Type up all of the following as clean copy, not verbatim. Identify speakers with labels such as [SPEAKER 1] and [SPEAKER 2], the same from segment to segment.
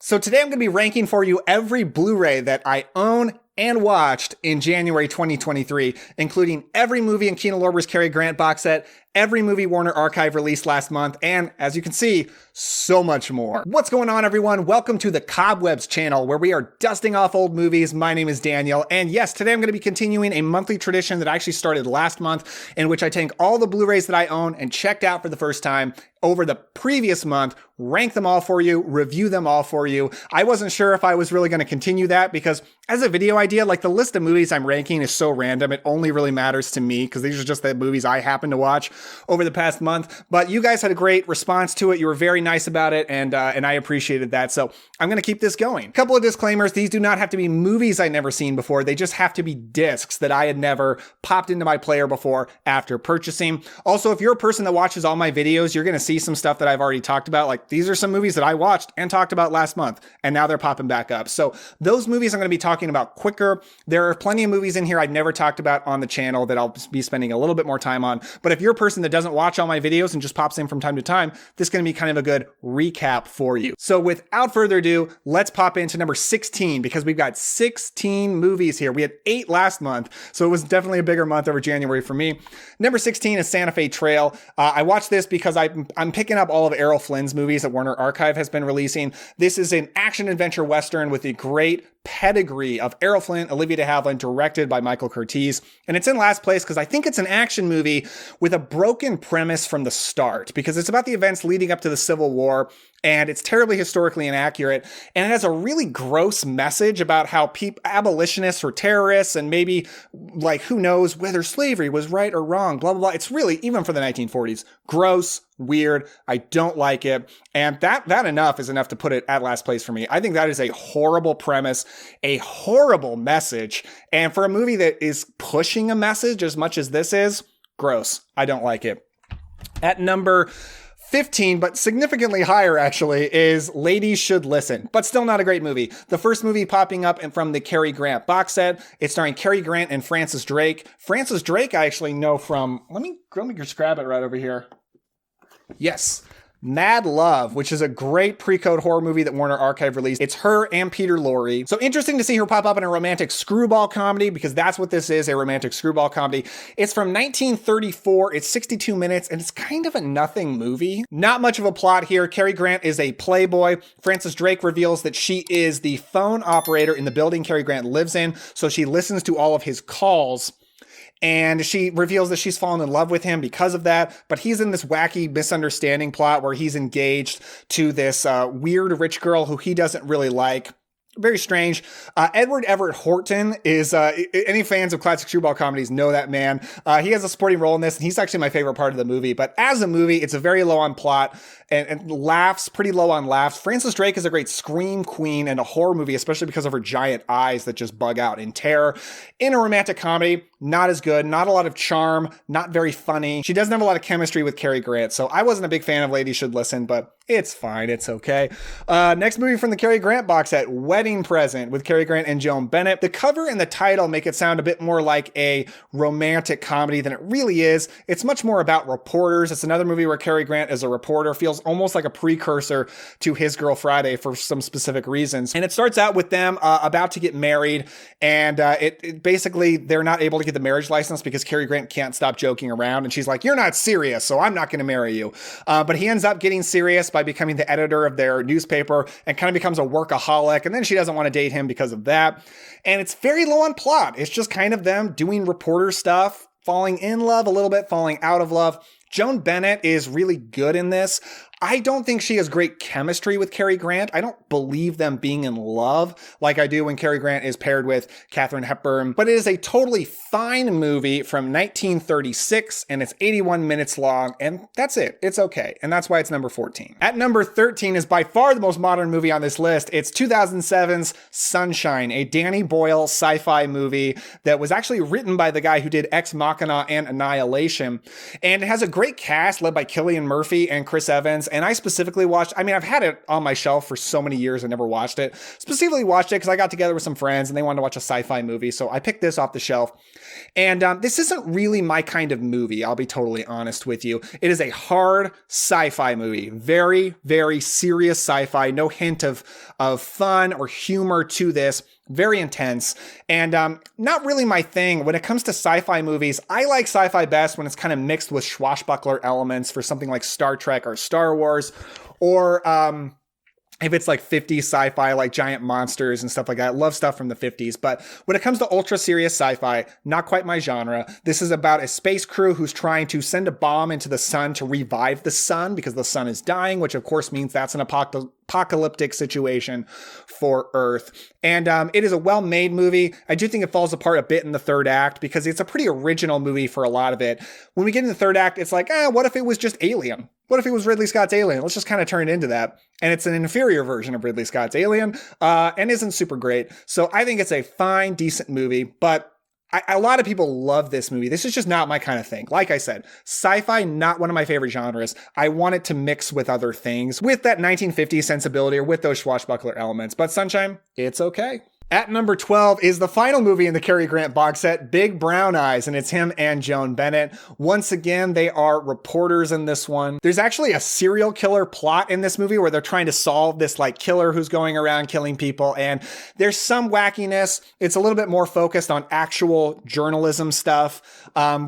[SPEAKER 1] So today I'm going to be ranking for you every Blu-ray that I own and watched in January 2023, including every movie in Kino Lorber's Cary Grant box set, every movie Warner Archive released last month, and as you can see, so much more. What's going on, everyone? Welcome to the Cobwebs channel, where we are dusting off old movies. My name is Daniel, and yes, today I'm going to be continuing a monthly tradition that I actually started last month, in which I take all the Blu-rays that I own and checked out for the first time over the previous month, rank them all for you, review them all for you. I wasn't sure if I was really going to continue that because as a video idea, like the list of movies I'm ranking is so random. It only really matters to me because these are just the movies I happen to watch over the past month. But you guys had a great response to it. You were very nice about it, and I appreciated that. So I'm going to keep this going. A couple of disclaimers. These do not have to be movies I'd never seen before. They just have to be discs that I had never popped into my player before after purchasing. Also, if you're a person that watches all my videos, you're going to see some stuff that I've already talked about. Like these are some movies that I watched and talked about last month, and now they're popping back up. So those movies I'm going to be talking about quicker. There are plenty of movies in here I've never talked about on the channel that I'll be spending a little bit more time on. But if you're a person that doesn't watch all my videos and just pops in from time to time, this is going to be kind of a good recap for you. So without further ado, let's pop into number 16 because we've got 16 movies here. We had 8 last month, so it was definitely a bigger month over January for me. Number 16 is Santa Fe Trail. I watched this because I'm picking up all of Errol Flynn's movies that Warner Archive has been releasing. This is an action-adventure western with the great pedigree of Errol Flynn, Olivia de Havilland, directed by Michael Curtiz. And it's in last place because I think it's an action movie with a broken premise from the start, because it's about the events leading up to the Civil War, and it's terribly historically inaccurate, and it has a really gross message about how abolitionists were terrorists, and maybe, like, who knows whether slavery was right or wrong, blah, blah, blah. It's really, even for the 1940s, gross, weird. I don't like it. And that enough is enough to put it at last place for me. I think that is a horrible premise, a horrible message. And for a movie that is pushing a message as much as this is, gross. I don't like it. At number 15, but significantly higher actually, is Ladies Should Listen, but still not a great movie. The first movie popping up and from the Cary Grant box set. It's starring Cary Grant and Francis Drake. Francis Drake I actually know from, let me just grab it right over here. Yes. Mad Love, which is a great pre-code horror movie that Warner Archive released. It's her and Peter Lorre. So interesting to see her pop up in a romantic screwball comedy, because that's what this is, a romantic screwball comedy. It's from 1934. It's 62 minutes, and it's kind of a nothing movie. Not much of a plot here. Cary Grant is a playboy. Francis Drake reveals that she is the phone operator in the building Cary Grant lives in, so she listens to all of his calls. And she reveals that she's fallen in love with him because of that. But he's in this wacky misunderstanding plot where he's engaged to this weird rich girl who he doesn't really like. Very strange. Edward Everett Horton is, any fans of classic screwball comedies know that man. He has a supporting role in this, and he's actually my favorite part of the movie. But as a movie, it's a very low on plot and laughs, pretty low on laughs. Francis Drake is a great scream queen in a horror movie, especially because of her giant eyes that just bug out in terror. In a romantic comedy, not as good, not a lot of charm, not very funny. She doesn't have a lot of chemistry with Cary Grant, so I wasn't a big fan of Ladies Should Listen, but it's fine, it's okay. Next movie from the Cary Grant box set, Wedding Present with Cary Grant and Joan Bennett. The cover and the title make it sound a bit more like a romantic comedy than it really is. It's much more about reporters. It's another movie where Cary Grant as a reporter feels almost like a precursor to His Girl Friday for some specific reasons. And it starts out with them about to get married, and it basically, they're not able to get the marriage license because Cary Grant can't stop joking around, and she's like, "You're not serious, so I'm not going to marry you." But he ends up getting serious by becoming the editor of their newspaper and kind of becomes a workaholic, and then she doesn't want to date him because of that. And it's very low on plot. It's just kind of them doing reporter stuff, falling in love a little bit, falling out of love. Joan Bennett is really good in this. I don't think she has great chemistry with Cary Grant. I don't believe them being in love like I do when Cary Grant is paired with Katharine Hepburn. But it is a totally fine movie from 1936, and it's 81 minutes long, and that's it. It's okay, and that's why it's number 14. At number 13 is by far the most modern movie on this list. It's 2007's Sunshine, a Danny Boyle sci-fi movie that was actually written by the guy who did Ex Machina and Annihilation. And it has a great cast led by Cillian Murphy and Chris Evans. friends, and I specifically watched, I mean, I've had it on my shelf for so many years, I never watched it. Specifically watched it because I got together with some friends and they wanted to watch a sci-fi movie, so I picked this off the shelf. And this isn't really my kind of movie, I'll be totally honest with you. It is a hard sci-fi movie. Very, very serious sci-fi. No hint of fun or humor to this. Very intense, and not really my thing. When it comes to sci-fi movies, I like sci-fi best when it's kind of mixed with swashbuckler elements for something like Star Trek or Star Wars, or if it's like 50s sci-fi, like giant monsters and stuff like that. I love stuff from the 50s. But when it comes to ultra serious sci-fi, not quite my genre. This is about a space crew who's trying to send a bomb into the sun to revive the sun because the sun is dying, which of course means that's an apocalyptic situation for Earth. And it is a well-made movie. I do think it falls apart a bit in the third act because it's a pretty original movie for a lot of it. When we get in the third act, it's like, what if it was just Alien? What if it was Ridley Scott's Alien? Let's just kind of turn it into that. And it's an inferior version of Ridley Scott's Alien and isn't super great. So I think it's a fine, decent movie, but a lot of people love this movie. This is just not my kind of thing. Like I said, sci-fi, not one of my favorite genres. I want it to mix with other things, with that 1950s sensibility or with those swashbuckler elements. But Sunshine, it's okay. At number 12 is the final movie in the Cary Grant box set, Big Brown Eyes, and it's him and Joan Bennett. Once again, they are reporters in this one. There's actually a serial killer plot in this movie where they're trying to solve this like killer who's going around killing people, and there's some wackiness. It's a little bit more focused on actual journalism stuff,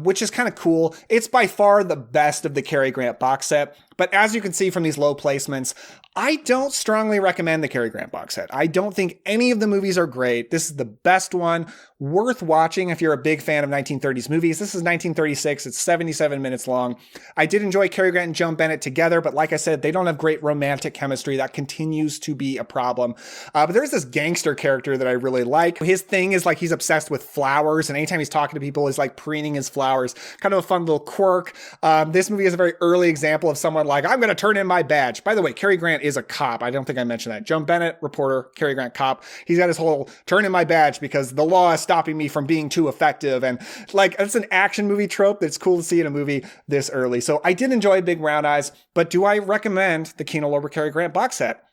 [SPEAKER 1] which is kind of cool. It's by far the best of the Cary Grant box set. But as you can see from these low placements, I don't strongly recommend the Cary Grant box set. I don't think any of the movies are great. This is the best one, worth watching if you're a big fan of 1930s movies. This is 1936. It's 77 minutes long. I did enjoy Cary Grant and Joan Bennett together, but like I said, they don't have great romantic chemistry. That continues to be a problem. But there's this gangster character that I really like. His thing is like he's obsessed with flowers, and anytime he's talking to people, he's like preening his flowers. Kind of a fun little quirk. This movie is a very early example of someone like, I'm going to turn in my badge. By the way, Cary Grant is a cop. I don't think I mentioned that. Joan Bennett, reporter, Cary Grant, cop. He's got his whole turn in my badge because the law is stopping me from being too effective. And like, it's an action movie trope that's cool to see in a movie this early. So I did enjoy Big Brown Eyes, but do I recommend the Kino Lorber Cary Grant box set?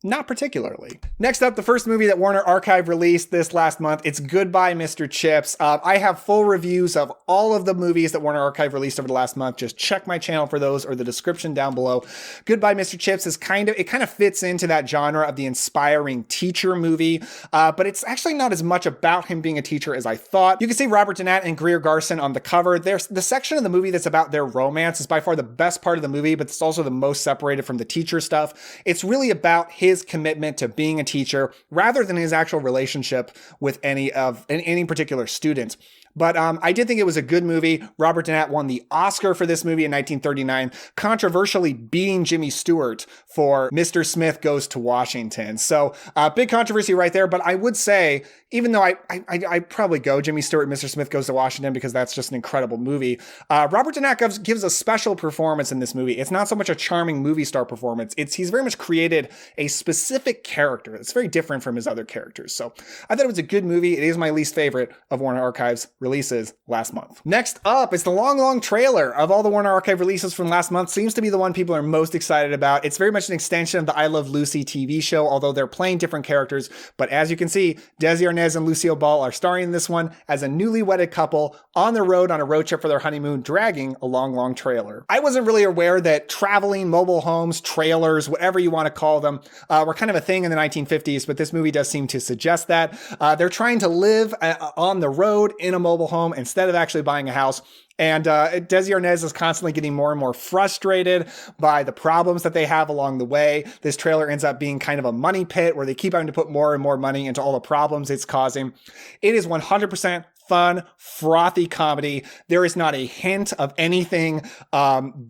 [SPEAKER 1] Not particularly. Next up, the first movie that Warner Archive released this last month, it's Goodbye, Mr. Chips. I have full reviews of all of the movies that Warner Archive released over the last month. Just check my channel for those or the description down below. Goodbye, Mr. Chips is kind of fits into that genre of the inspiring teacher movie, but it's actually not as much about him being a teacher as I thought. You can see Robert Donat and Greer Garson on the cover. There's the section of the movie that's about their romance is by far the best part of the movie, but it's also the most separated from the teacher stuff. It's really about his commitment to being a teacher rather than his actual relationship with any particular student. But I did think it was a good movie. Robert Donat won the Oscar for this movie in 1939, controversially beating Jimmy Stewart for Mr. Smith Goes to Washington. So big controversy right there. But I would say, even though I probably go Jimmy Stewart, Mr. Smith Goes to Washington, because that's just an incredible movie. Robert Donat gives a special performance in this movie. It's not so much a charming movie star performance. He's very much created a specific character that's very different from his other characters. So I thought it was a good movie. It is my least favorite of Warner Archive's releases last month. Next up is the long trailer of all the Warner Archive releases from last month. Seems to be the one people are most excited about. It's very much an extension of the I Love Lucy TV show, although they're playing different characters. But as you can see, Desi Arnaz and Lucille Ball are starring in this one as a newly wedded couple on the road on a road trip for their honeymoon, dragging a long trailer. I wasn't really aware that traveling mobile homes, trailers, whatever you want to call them, were kind of a thing in the 1950s, but this movie does seem to suggest that. They're trying to live on the road in a mobile home instead of actually buying a house. And Desi Arnaz is constantly getting more and more frustrated by the problems that they have along the way. This trailer ends up being kind of a money pit where they keep having to put more and more money into all the problems it's causing. It is 100% fun, frothy comedy. There is not a hint of anything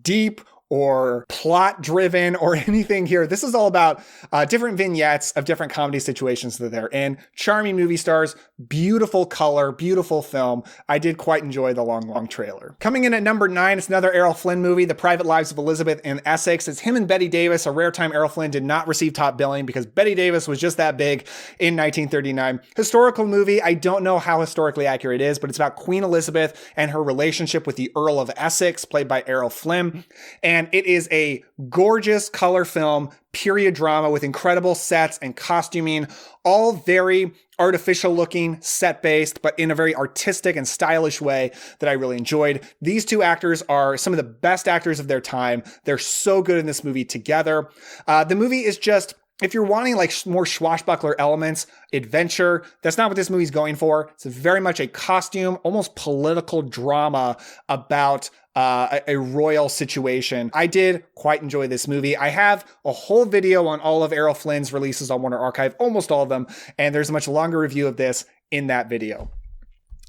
[SPEAKER 1] deep or plot driven or anything here. This is all about different vignettes of different comedy situations that they're in. Charming movie stars, beautiful color, beautiful film. I did quite enjoy the long trailer. Coming in at number 9, it's another Errol Flynn movie, The Private Lives of Elizabeth and Essex. It's him and Bette Davis, a rare time Errol Flynn did not receive top billing because Bette Davis was just that big in 1939. Historical movie. I don't know how historically accurate it is, but it's about Queen Elizabeth and her relationship with the Earl of Essex, played by Errol Flynn. And and it is a gorgeous color film, period drama with incredible sets and costuming, all very artificial looking, set based, but in a very artistic and stylish way that I really enjoyed. These two actors are some of the best actors of their time. They're so good in this movie together. The movie is just, if you're wanting like more swashbuckler elements, adventure, that's not what this movie's going for. It's very much a costume, almost political drama about a royal situation. I did quite enjoy this movie. I have a whole video on all of Errol Flynn's releases on Warner Archive, almost all of them, and there's a much longer review of this in that video.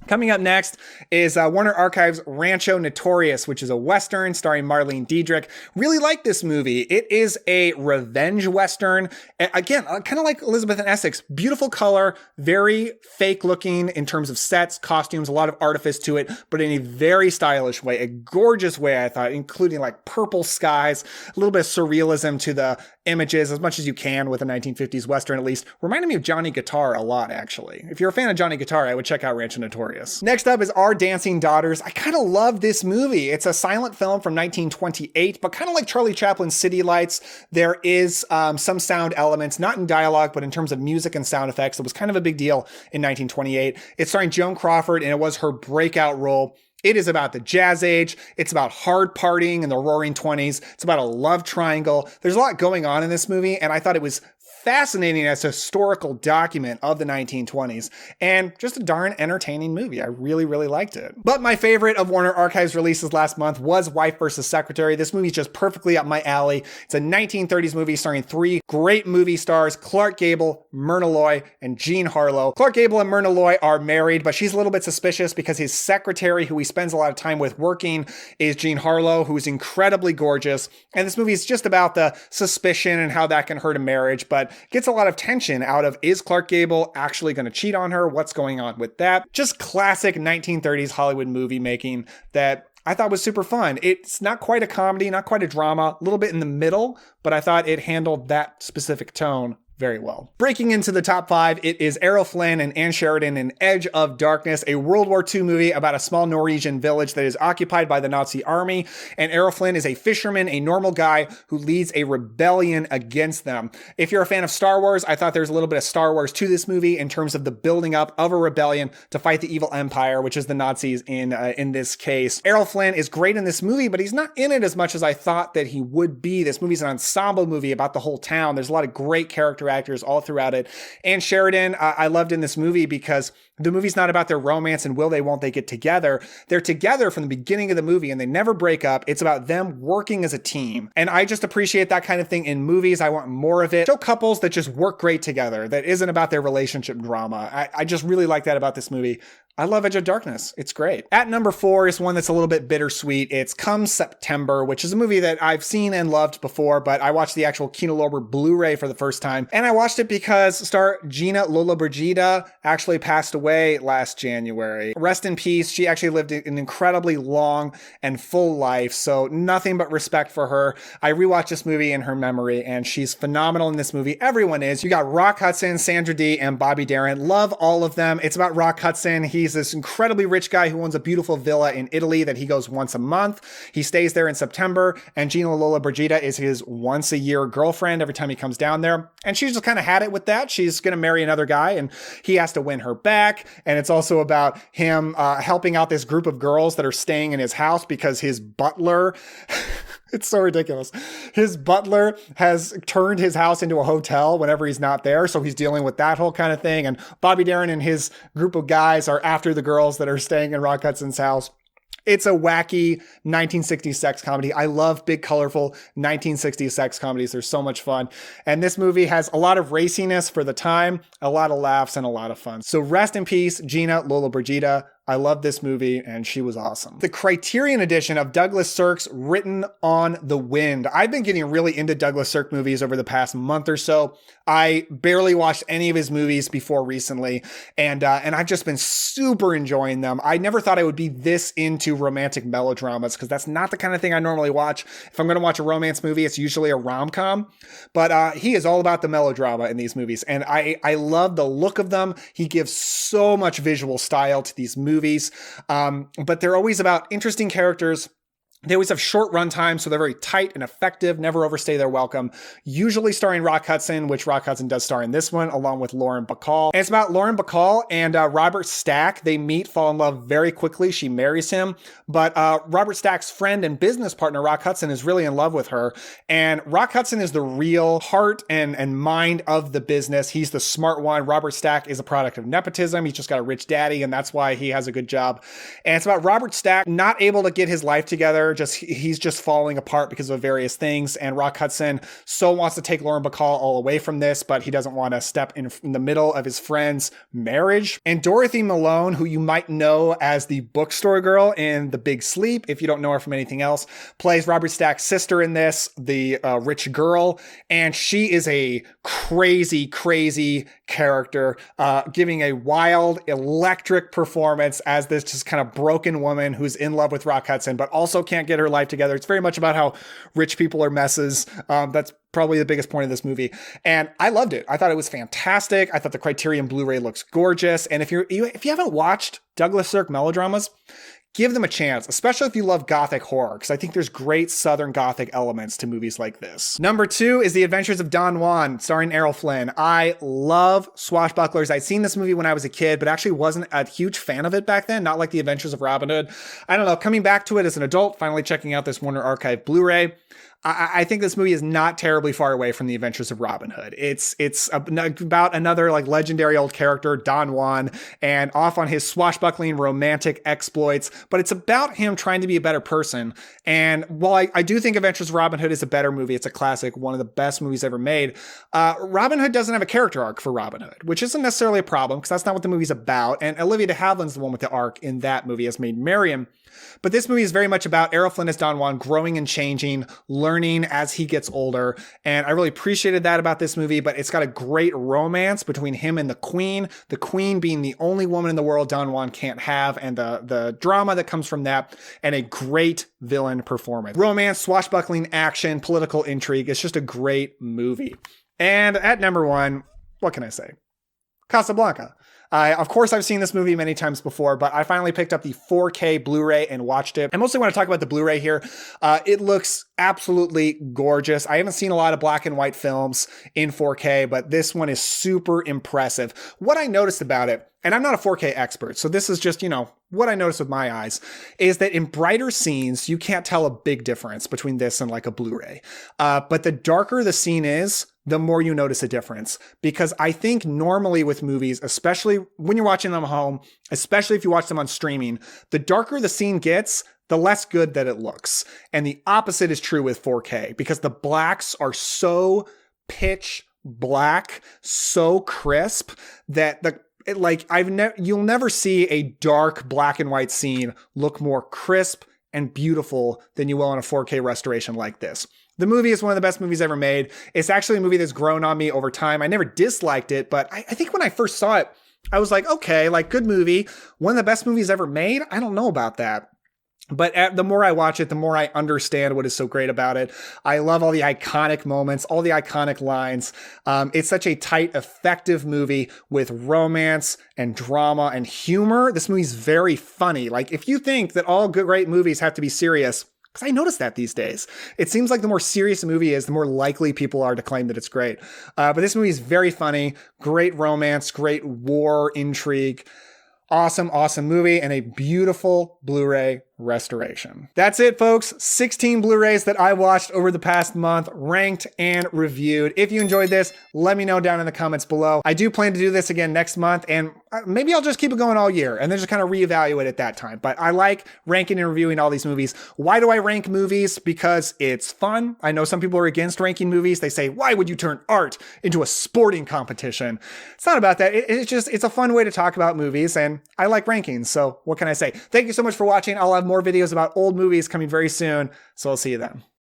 [SPEAKER 1] Coming up next is Warner Archive's Rancho Notorious, which is a Western starring Marlene Dietrich. Really like this movie. It is a revenge Western. Again, kind of like Elizabeth and Essex. Beautiful color, very fake looking in terms of sets, costumes, a lot of artifice to it, but in a very stylish way, a gorgeous way, I thought, including like purple skies, a little bit of surrealism to the images as much as you can with a 1950s Western, at least. Reminded me of Johnny Guitar a lot, actually. If you're a fan of Johnny Guitar, I would check out Rancho Notorious. Next up is Our Dancing Daughters. I kind of love this movie. It's a silent film from 1928, but kind of like Charlie Chaplin's City Lights, there is some sound elements, not in dialogue, but in terms of music and sound effects. It was kind of a big deal in 1928. It's starring Joan Crawford, and it was her breakout role. It is about the jazz age. It's about hard partying in the roaring 20s. It's about a love triangle. There's a lot going on in this movie, and I thought it was fascinating as a historical document of the 1920s, and just a darn entertaining movie. I really, really liked it. But my favorite of Warner Archive's releases last month was Wife vs. Secretary. This movie's just perfectly up my alley. It's a 1930s movie starring three great movie stars, Clark Gable, Myrna Loy, and Jean Harlow. Clark Gable and Myrna Loy are married, but she's a little bit suspicious because his secretary, who he spends a lot of time with working, is Jean Harlow, who's incredibly gorgeous. And this movie is just about the suspicion and how that can hurt a marriage, but gets a lot of tension out of, is Clark Gable actually going to cheat on her? What's going on with that? Just classic 1930s Hollywood movie making that I thought was super fun. It's not quite a comedy, not quite a drama, a little bit in the middle, but I thought it handled that specific tone very well. Breaking into the top 5, it is Errol Flynn and Ann Sheridan in Edge of Darkness, a World War II movie about a small Norwegian village that is occupied by the Nazi army, and Errol Flynn is a fisherman, a normal guy who leads a rebellion against them. If you're a fan of Star Wars, I thought there's a little bit of Star Wars to this movie in terms of the building up of a rebellion to fight the evil empire, which is the Nazis in this case. Errol Flynn is great in this movie, but he's not in it as much as I thought that he would be. This movie's an ensemble movie about the whole town. There's a lot of great character actors all throughout it. And Sheridan, I loved in this movie because the movie's not about their romance and will they, won't they get together. They're together from the beginning of the movie and they never break up. It's about them working as a team. And I just appreciate that kind of thing in movies. I want more of it. Show couples that just work great together, that isn't about their relationship drama. I just really like that about this movie. I love Edge of Darkness. It's great. At number 4 is one that's a little bit bittersweet. It's Come September, which is a movie that I've seen and loved before, but I watched the actual Kino Lorber Blu-ray for the first time. And I watched it because star Gina Lollobrigida actually passed away last January. Rest in peace. She actually lived an incredibly long and full life, so nothing but respect for her. I rewatched this movie in her memory, and she's phenomenal in this movie. Everyone is. You got Rock Hudson, Sandra Dee, and Bobby Darin. Love all of them. It's about Rock Hudson. He's this incredibly rich guy who owns a beautiful villa in Italy that he goes once a month. He stays there in September, and Gina Lollobrigida is his once a year girlfriend every time he comes down there. And she's just kind of had it with that. She's going to marry another guy, and he has to win her back. And it's also about him helping out this group of girls that are staying in his house because his butler... It's so ridiculous. His butler has turned his house into a hotel whenever he's not there. So he's dealing with that whole kind of thing. And Bobby Darin and his group of guys are after the girls that are staying in Rock Hudson's house. It's a wacky 1960s sex comedy. I love big, colorful 1960s sex comedies. They're so much fun. And this movie has a lot of raciness for the time, a lot of laughs, and a lot of fun. So rest in peace, Gina Lollobrigida. I love this movie, and she was awesome. The Criterion edition of Douglas Sirk's Written on the Wind. I've been getting really into Douglas Sirk movies over the past month or so. I barely watched any of his movies before recently, and I've just been super enjoying them. I never thought I would be this into romantic melodramas, because that's not the kind of thing I normally watch. If I'm going to watch a romance movie, it's usually a rom-com, but he is all about the melodrama in these movies, and I love the look of them. He gives so much visual style to these movies. But they're always about interesting characters, They always have short run times, so they're very tight and effective, never overstay their welcome. Usually starring Rock Hudson, which Rock Hudson does star in this one, along with Lauren Bacall. And it's about Lauren Bacall and Robert Stack. They meet, fall in love very quickly. She marries him. But Robert Stack's friend and business partner, Rock Hudson, is really in love with her. And Rock Hudson is the real heart and mind of the business. He's the smart one. Robert Stack is a product of nepotism. He's just got a rich daddy, and that's why he has a good job. And it's about Robert Stack not able to get his life together. He's just falling apart because of various things. And Rock Hudson so wants to take Lauren Bacall all away from this, but he doesn't want to step in the middle of his friend's marriage. And Dorothy Malone, who you might know as the bookstore girl in The Big Sleep, if you don't know her from anything else, plays Robert Stack's sister in this, the rich girl. And she is a crazy, crazy character, giving a wild, electric performance as this just kind of broken woman who's in love with Rock Hudson, but also can't get her life together. It's very much about how rich people are messes. That's probably the biggest point of this movie. And I loved it. I thought it was fantastic. I thought the Criterion Blu-ray looks gorgeous. And if you haven't watched Douglas Sirk melodramas, give them a chance, especially if you love Gothic horror, because I think there's great Southern Gothic elements to movies like this. Number 2 is The Adventures of Don Juan, starring Errol Flynn. I love swashbucklers. I'd seen this movie when I was a kid, but actually wasn't a huge fan of it back then, not like The Adventures of Robin Hood. I don't know, coming back to it as an adult, finally checking out this Warner Archive Blu-ray, I think this movie is not terribly far away from The Adventures of Robin Hood. It's about another like legendary old character, Don Juan, and off on his swashbuckling romantic exploits, but it's about him trying to be a better person. And while I do think Adventures of Robin Hood is a better movie, it's a classic, one of the best movies ever made, Robin Hood doesn't have a character arc for Robin Hood, which isn't necessarily a problem because that's not what the movie's about. And Olivia de Havilland's the one with the arc in that movie as Maid Marian. But this movie is very much about Errol Flynn as Don Juan growing and changing, learning as he gets older. And I really appreciated that about this movie, but it's got a great romance between him and the Queen being the only woman in the world Don Juan can't have, and the drama that comes from that, and a great villain performance. Romance, swashbuckling, action, political intrigue. It's just a great movie. And at number 1, what can I say? Casablanca. Of course, I've seen this movie many times before, but I finally picked up the 4K Blu-ray and watched it. I mostly want to talk about the Blu-ray here. It looks absolutely gorgeous. I haven't seen a lot of black and white films in 4K, but this one is super impressive. What I noticed about it, and I'm not a 4K expert, so this is just, what I noticed with my eyes, is that in brighter scenes, you can't tell a big difference between this and like a Blu-ray. But the darker the scene is, the more you notice a difference. Because I think normally with movies, especially when you're watching them at home, especially if you watch them on streaming, the darker the scene gets, the less good that it looks. And the opposite is true with 4K, because the blacks are so pitch black, so crisp that you'll never see a dark black and white scene look more crisp and beautiful than you will in a 4K restoration like this. The movie is one of the best movies ever made. It's actually a movie that's grown on me over time. I never disliked it, but I think when I first saw it, I was like, okay, like good movie. One of the best movies ever made? I don't know about that. But the more I watch it, the more I understand what is so great about it. I love all the iconic moments, all the iconic lines. It's such a tight, effective movie with romance and drama and humor. This movie's very funny. Like, if you think that all good, great movies have to be serious, because I notice that these days, it seems like the more serious a movie is, the more likely people are to claim that it's great. But this movie is very funny, great romance, great war intrigue. Awesome, awesome movie, and a beautiful Blu-ray restoration. That's it, folks. 16 Blu-rays that I watched over the past month, ranked and reviewed. If you enjoyed this, let me know down in the comments below. I do plan to do this again next month, and maybe I'll just keep it going all year and then just kind of reevaluate at that time. But I like ranking and reviewing all these movies. Why do I rank movies? Because it's fun. I know some people are against ranking movies. They say, why would you turn art into a sporting competition? It's not about that. It's a fun way to talk about movies, and I like rankings. So what can I say? Thank you so much for watching. I'll have more videos about old movies coming very soon. So I'll see you then.